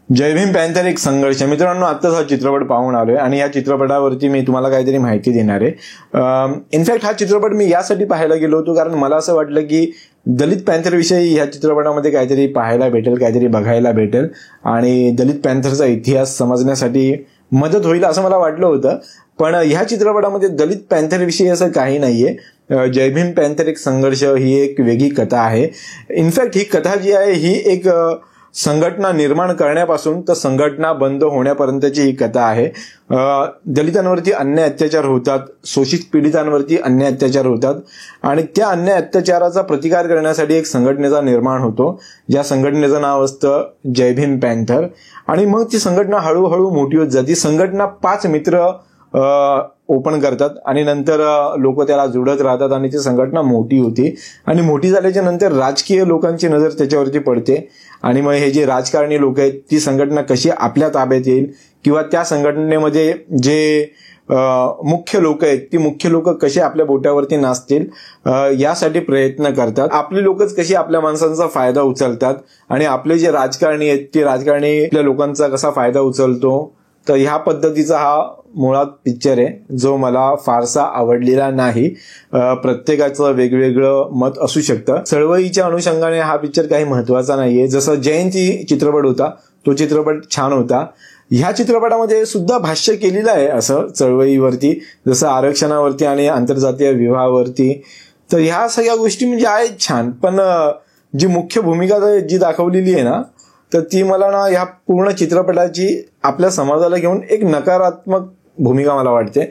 जय Bhim panther एक संघर्ष. मित्रांनो, आत्ताच हा चित्रपट पाहून आलोय आणि या चित्रपटावरती मी तुम्हाला काहीतरी माहिती देणार आहे. इनफॅक्ट हा चित्रपट मी यासाठी पाहायला गेलो होतो कारण मला असं वाटलं की दलित पॅन्थर विषयी ह्या चित्रपटामध्ये काहीतरी पाहायला भेटेल, काहीतरी बघायला भेटेल आणि दलित पॅन्थरचा इतिहास समजण्यासाठी मदत होईल असं मला वाटलं होतं. पण ह्या चित्रपटामध्ये दलित पॅन्थर विषयी असं काही नाहीये. जय भीम पॅन्थर एक संघर्ष ही एक वेगळी कथा आहे. इनफॅक्ट ही कथा जी आहे ही एक संघटना निर्माण करण्यापासून तर संघटना बंद होण्यापर्यंतची ही कथा आहे. दलितांवरती अन्याय अत्याचार होतात, शोषित पीडितांवरती अन्याय अत्याचार होतात आणि त्या अन्याय अत्याचाराचा प्रतिकार करण्यासाठी एक संघटनेचा निर्माण होतो. ज्या संघटनेचं नाव असतं जय भीम पॅन्थर. आणि मग ती संघटना हळूहळू मोठी होत जाते. संघटना 5 मित्र ओपन करतात आणि नंतर लोक त्याला जुळत राहतात आणि ती संघटना मोठी होती. आणि मोठी झाल्याच्या नंतर राजकीय लोकांची नजर त्याच्यावरती पडते आणि मग हे जे राजकारणी लोक आहेत ती संघटना कशी आपल्या ताब्यात येईल किंवा त्या संघटनेमध्ये जे मुख्य लोक आहेत ती मुख्य लोक कशी आपल्या बोटावरती नाचतील यासाठी प्रयत्न करतात. आपली लोकच कशी आपल्या माणसांचा फायदा उचलतात आणि आपले जे राजकारणी आहेत ते राजकारणी आपल्या लोकांचा कसा फायदा उचलतो. तर ह्या पद्धतीचा हा मुळात पिक्चर आहे जो मला फारसा आवडलेला नाही. प्रत्येकाचं वेगवेगळं मत असू शकतं. चळवळीच्या अनुषंगाने हा पिक्चर काही महत्वाचा नाहीये. जसं जयंती चित्रपट होता तो चित्रपट छान होता. ह्या चित्रपटामध्ये सुद्धा भाष्य केलेलं आहे असं चळवळीवरती, जसं आरक्षणावरती आणि आंतरजातीय विवाहावरती. तर ह्या सगळ्या गोष्टी म्हणजे आहेत छान. पण जी मुख्य भूमिका जी दाखवलेली आहे ना तर ती मला ना ह्या पूर्ण चित्रपटाची आपल्या समाजाला घेऊन एक नकारात्मक भूमिका मला वाटते.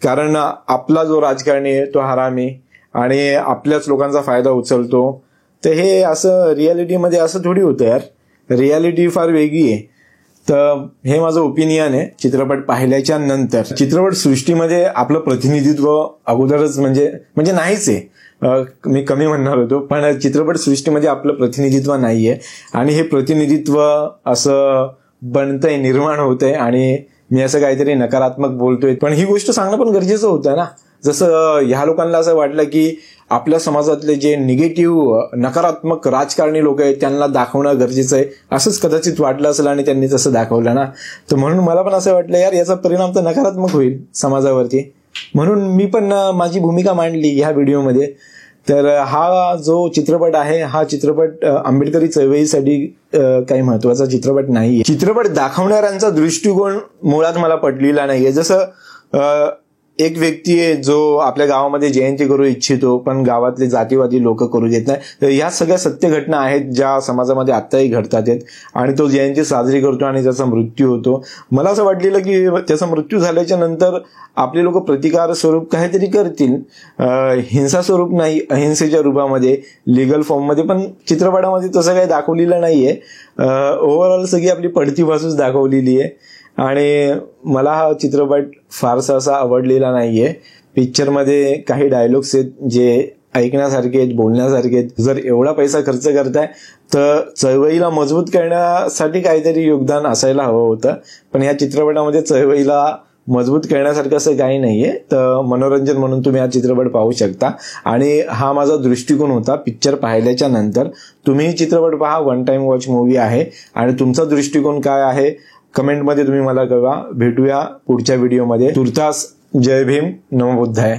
कारण आपला जो राजकारणी आहे तो हरामी आणि आपल्याच लोकांचा फायदा उचलतो. तर हे असं रियालिटीमध्ये असं थोडी होतं यार. रियालिटी फार वेगळी आहे. तर हे माझं ओपिनियन आहे चित्रपट पाहिल्याच्या नंतर. चित्रपट सृष्टीमध्ये आपलं प्रतिनिधित्व अगोदरच म्हणजे नाहीच आहे. मी कमी म्हणणार होतो पण चित्रपट सृष्टीमध्ये आपलं प्रतिनिधित्व नाहीये आणि हे प्रतिनिधित्व असं बनतंय, निर्माण होतंय आणि मी असं काहीतरी नकारात्मक बोलतोय. पण ही गोष्ट सांगणं पण गरजेचं होतं ना. जसं ह्या लोकांना असं वाटलं की आपल्या समाजातले जे निगेटिव्ह नकारात्मक राजकारणी लोक आहेत त्यांना दाखवणं गरजेचं आहे असंच कदाचित वाटलं असेल आणि त्यांनी तसं दाखवलं ना. तर म्हणून मला पण असं वाटलं यार याचा परिणाम तर नकारात्मक होईल समाजावरती. म्हणून मी पण माझी भूमिका मांडली ह्या व्हिडिओमध्ये. तर हा जो चित्रपट आहे हा चित्रपट आंबेडकरी चळवळीसाठी काही महत्वाचा चित्रपट नाहीये. चित्रपट दाखवणाऱ्यांचा दृष्टिकोन मुळात मला पटलेला नाहीये. जसं एक व्यक्ती आहे जो आपल्या गावामध्ये जयंती करू इच्छितो पण गावातले जातीवादी लोक करू देत नाही. तर ह्या सगळ्या सत्य घटना आहेत ज्या समाजामध्ये आत्ताही घडतात आहेत आणि तो जयंती साजरी करतो आणि त्याचा मृत्यू होतो. मला असं वाटलेलं की त्याचा मृत्यू झाल्याच्या नंतर आपले लोक प्रतिकार स्वरूप काहीतरी करतील, हिंसा स्वरूप नाही, अहिंसेच्या रूपामध्ये, लिगल फॉर्ममध्ये. पण चित्रपटामध्ये तसं काही दाखवलेलं नाहीये. ओव्हरऑल सगळी आपली पडती बाजूच दाखवलेली आहे आणि मला हा चित्रपट फारसा असा आवडलेला नाहीये. पिक्चरमध्ये काही डायलॉग्स आहेत जे ऐकण्यासारखे आहेत, बोलण्यासारखे आहेत. जर एवढा पैसा खर्च करताय तर चळवळीला मजबूत करण्यासाठी काहीतरी योगदान असायला हवं होतं. पण ह्या चित्रपटामध्ये चळवळीला मजबूत करण्यासारखं असं काही नाहीये. तर मनोरंजन म्हणून तुम्ही हा चित्रपट पाहू शकता आणि हा माझा दृष्टिकोन होता पिक्चर पाहिल्याच्या नंतर. तुम्ही चित्रपट पहा, वन टाइम वॉच मूवी आहे आणि तुमचा दृष्टिकोन काय आहे कमेंटमध्ये तुम्ही मला कळवा. भेटूया पुढच्या व्हिडिओमध्ये. तुर्तास जय भीम, नमो बुद्धाय.